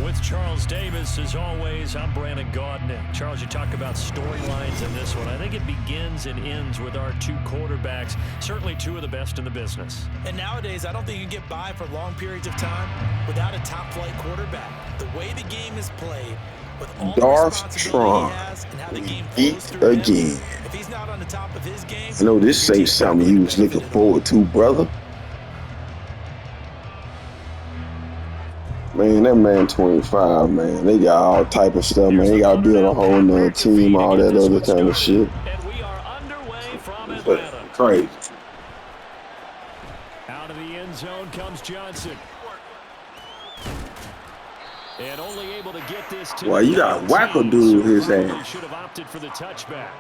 With Charles Davis, as always, I'm Brandon Gaudin. Charles, you talk about storylines in this one. I think it begins and ends with our two quarterbacks, certainly two of the best in the business. And nowadays, I don't think you get by for long periods of time without a top-flight quarterback. The way the game is played, with all the responsibility he has and how the game flows through him, if he's not on the top of his game, I know this ain't something you was looking forward to, brother. Man, that man 25, man. They got all type of stuff, man. They got to build a whole nother team, all that other kind of shit. And we are underway from Atlanta. Crazy. Out of the end zone comes Johnson. And only able to get this to well, you got Wacko dude his ass. Should have opted for the touchback.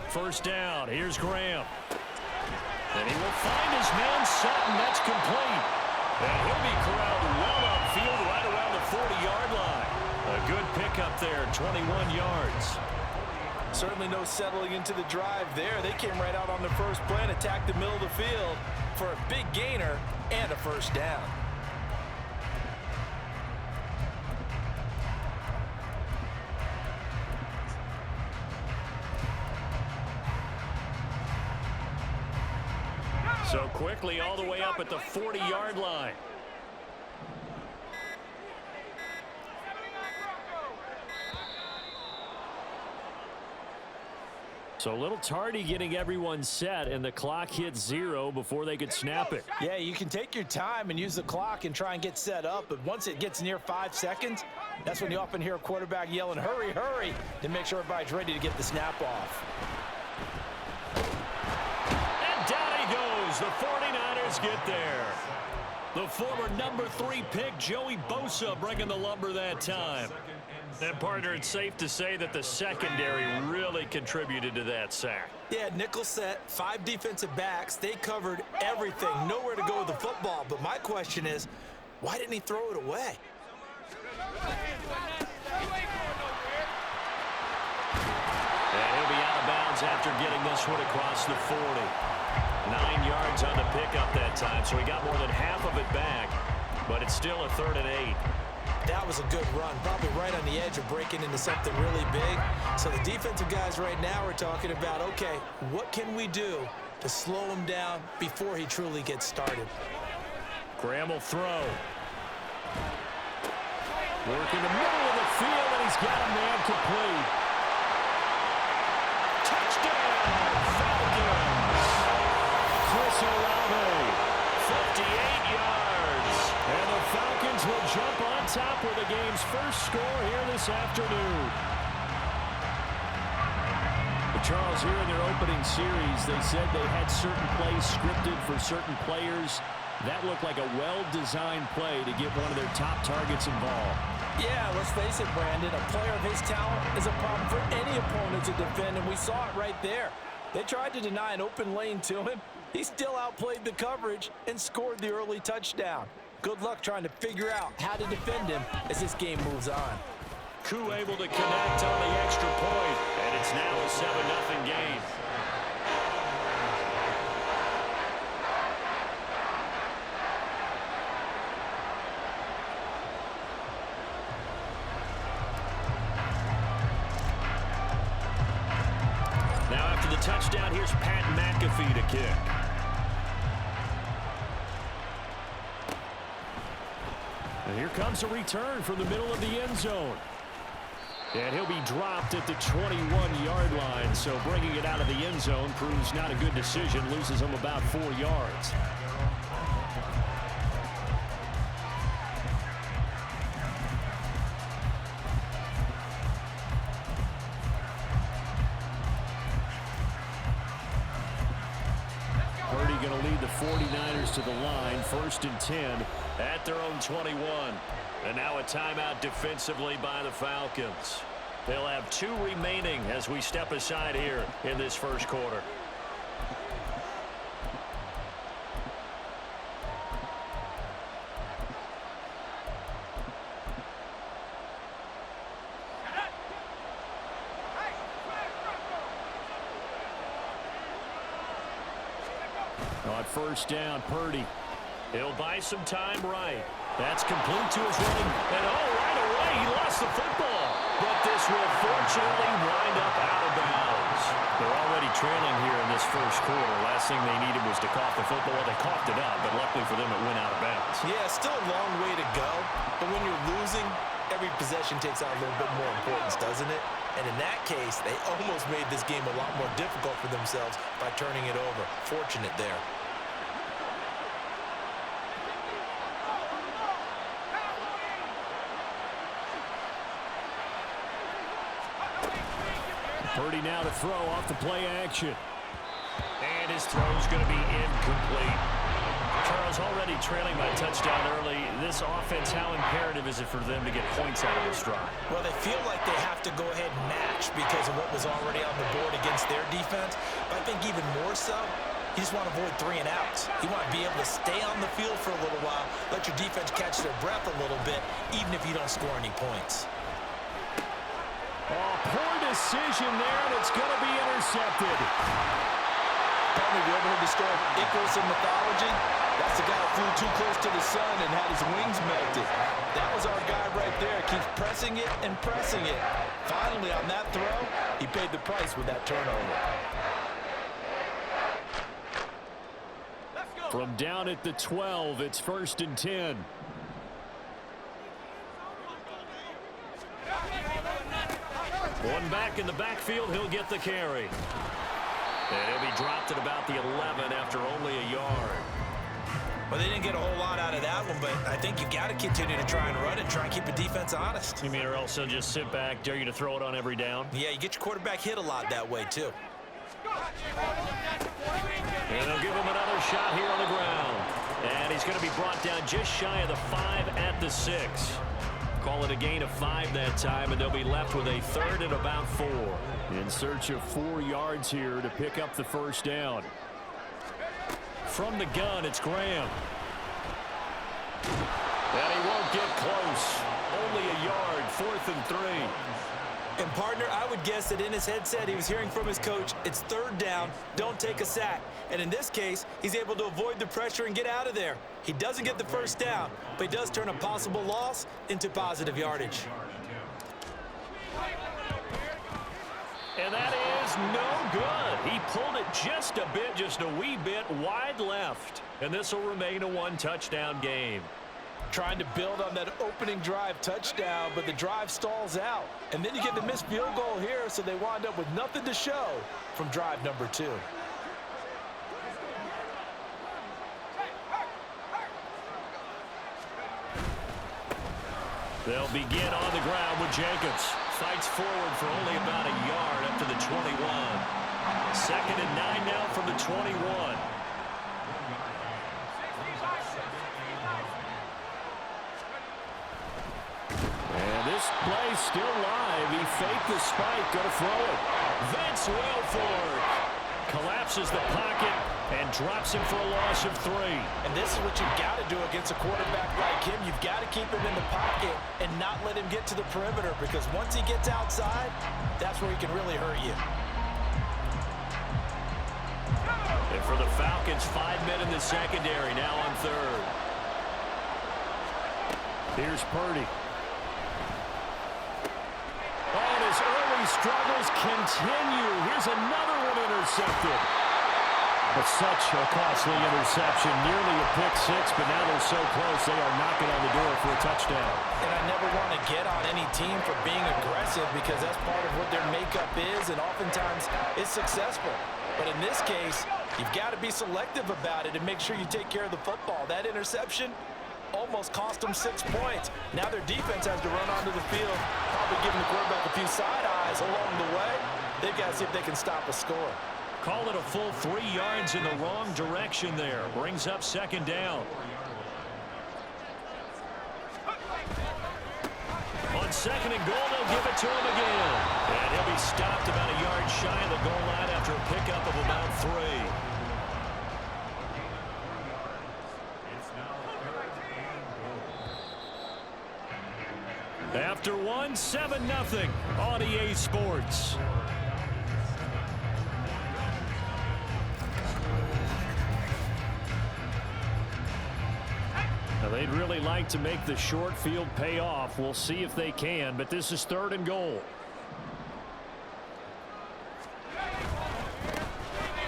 First down, here's Graham. And he will find his man Sutton. That's complete. And he'll be corralled well upfield right around the 40-yard line. A good pickup there, 21 yards. Certainly no settling into the drive there. They came right out on the first play and attacked the middle of the field for a big gainer and a first down. So quickly all the way up at the 40-yard line. So a little tardy getting everyone set, and the clock hits 0 before they could snap it. Yeah, you can take your time and use the clock and try and get set up, but once it gets near 5 seconds, that's when you often hear a quarterback yelling, hurry, hurry, to make sure everybody's ready to get the snap off. The 49ers get there. The former number 3 pick, Joey Bosa, bringing the lumber that time. And, partner, it's safe to say that the secondary really contributed to that sack. Yeah, nickel set, 5 defensive backs. They covered everything. Nowhere to go with the football. But my question is, why didn't he throw it away? And he'll be out of bounds after getting this one across the 40. 9 yards on the pickup that time, so he got more than half of it back, but it's still a 3rd and 8. That was a good run, probably right on the edge of breaking into something really big. So the defensive guys right now are talking about, okay, what can we do to slow him down before he truly gets started? Graham will throw. Work in the middle of the field, and he's got a man complete. Touchdown, Falcons! Chris Olave, 58 yards. And the Falcons will jump on top with the game's first score here this afternoon. But Charles, here in their opening series, they said they had certain plays scripted for certain players. That looked like a well-designed play to get one of their top targets involved. Yeah, let's face it, Brandon. A player of his talent is a problem for any opponent to defend, and we saw it right there. They tried to deny an open lane to him. He still outplayed the coverage and scored the early touchdown. Good luck trying to figure out how to defend him as this game moves on. Koo able to connect on the extra point, and it's now a 7-0 game. Now after the touchdown, here's Pat McAfee to kick. And here comes a return from the middle of the end zone. And he'll be dropped at the 21-yard line, so bringing it out of the end zone proves not a good decision, loses him about 4 yards. going to lead the 49ers to the line. 1st and 10 at their own 21. And now a timeout defensively by the Falcons. They'll have 2 remaining as we step aside here in this first quarter. On 1st down, Purdy. He'll buy some time right. That's complete to his running. And right away, he lost the football. But this will fortunately wind up out of bounds. They're already trailing here in this first quarter. Last thing they needed was to cough the football. Well, they coughed it up, but luckily for them, it went out of bounds. Yeah, still a long way to go. But when you're losing, every possession takes on a little bit more importance, doesn't it? And in that case, they almost made this game a lot more difficult for themselves by turning it over. Fortunate there. Purdy now to throw off the play action. And his throw's going to be incomplete. Charles already trailing by touchdown early. This offense, how imperative is it for them to get points out of this drive? Well, they feel like they have to go ahead and match because of what was already on the board against their defense. But I think even more so, you just want to avoid 3 and outs. You want to be able to stay on the field for a little while, let your defense catch their breath a little bit, even if you don't score any points. Oh, poor decision there, and it's going to be intercepted. Have you ever heard the story of Icarus in mythology? That's the guy who flew too close to the sun and had his wings melted. That was our guy right there. Keeps pressing it and pressing it. Finally, on that throw, he paid the price with that turnover. From down at the 12, it's 1st and 10. One back in the backfield, he'll get the carry. And he'll be dropped at about the 11 after only a yard. Well, they didn't get a whole lot out of that one, but I think you got to continue to try and run it, try and keep the defense honest. You mean or else they'll just sit back, dare you to throw it on every down? Yeah, you get your quarterback hit a lot that way, too. And they'll give him another shot here on the ground. And he's going to be brought down just shy of the 5 at the 6. Call it a gain of 5 that time, and they'll be left with a 3rd and about 4. In search of 4 yards here to pick up the 1st down. From the gun, it's Graham. And he won't get close. Only a yard, 4th and 3. And, partner, I would guess that in his headset he was hearing from his coach, it's 3rd down, don't take a sack. And in this case, he's able to avoid the pressure and get out of there. He doesn't get the 1st down, but he does turn a possible loss into positive yardage. And that is no good. He pulled it just a bit, just a wee bit wide left. And this will remain a 1-touchdown game. Trying to build on that opening drive touchdown, but the drive stalls out. And then you get the missed field goal here, so they wind up with nothing to show from drive number 2. They'll begin on the ground with Jacobs. Fights forward for only about a yard up to the 21. 2nd and 9 now from the 21. This play still live. He faked the spike. Going to throw it. Vince Wilfork collapses the pocket and drops him for a loss of 3. And this is what you've got to do against a quarterback like him. You've got to keep him in the pocket and not let him get to the perimeter, because once he gets outside, that's where he can really hurt you. And for the Falcons, 5 men in the secondary, now on 3rd. Here's Purdy. And his early struggles continue. Here's another one intercepted. But such a costly interception, nearly a pick 6, but now they're so close they are knocking on the door for a touchdown. And I never want to get on any team for being aggressive, because that's part of what their makeup is, and oftentimes it's successful. But in this case, you've got to be selective about it and make sure you take care of the football. That interception almost cost them 6 points. Now their defense has to run onto the field, probably giving the quarterback a few side eyes along the way. They've got to see if they can stop a score. call it a full 3 yards in the wrong direction there. Brings up second down. On second and goal, they'll give it to him again. And he'll be stopped about a yard shy of the goal line after a pickup of about 3. After one, 7-0 on EA Sports. Now they'd really like to make the short field pay off. We'll see if they can, but this is 3rd and goal.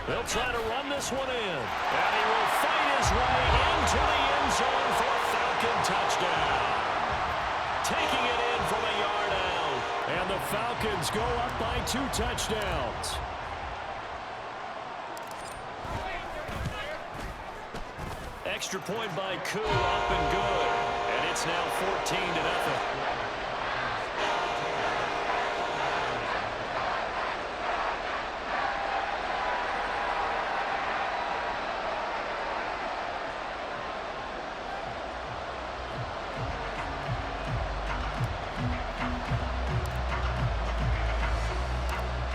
They'll try to run this one in. And he will fight his way into the end zone for a Falcon touchdown. Taking it in from a yard out. And the Falcons go up by 2 touchdowns. Extra point by Koo, up and good. And it's now 14-0.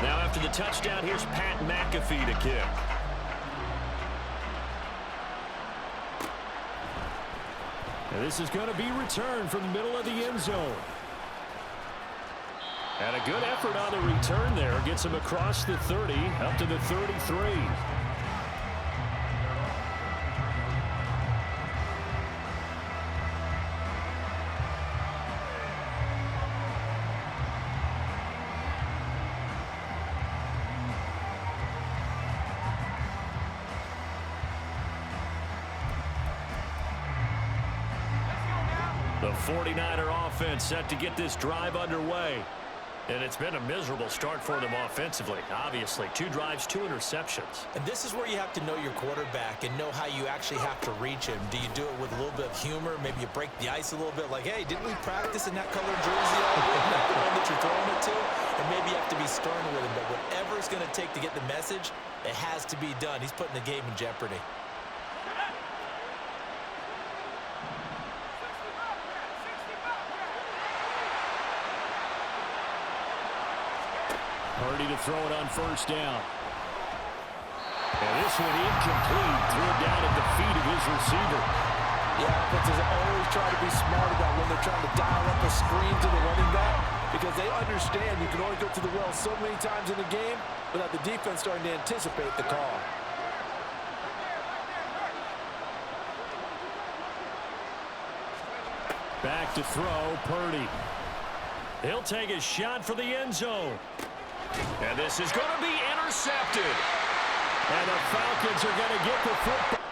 Now after the touchdown, here's Pat McAfee to kick. And this is going to be returned from the middle of the end zone. And a good effort on the return there. Gets him across the 30, up to the 33. The 49er offense set to get this drive underway. And it's been a miserable start for them offensively. Obviously, 2 drives, 2 interceptions. And this is where you have to know your quarterback and know how you actually have to reach him. Do you do it with a little bit of humor? Maybe you break the ice a little bit like, hey, didn't we practice in that colored jersey already? Not the one that you're throwing it to. And maybe you have to be stern with him. But whatever it's going to take to get the message, it has to be done. He's putting the game in jeopardy. Purdy to throw it on 1st down. And this one incomplete. Threw it down at the feet of his receiver. Yeah, offenses always try to be smart about when they're trying to dial up a screen to the running back because they understand you can only go to the well so many times in the game without the defense starting to anticipate the call. Back to throw, Purdy. He'll take a shot for the end zone. And this is going to be intercepted. And the Falcons are going to get the football.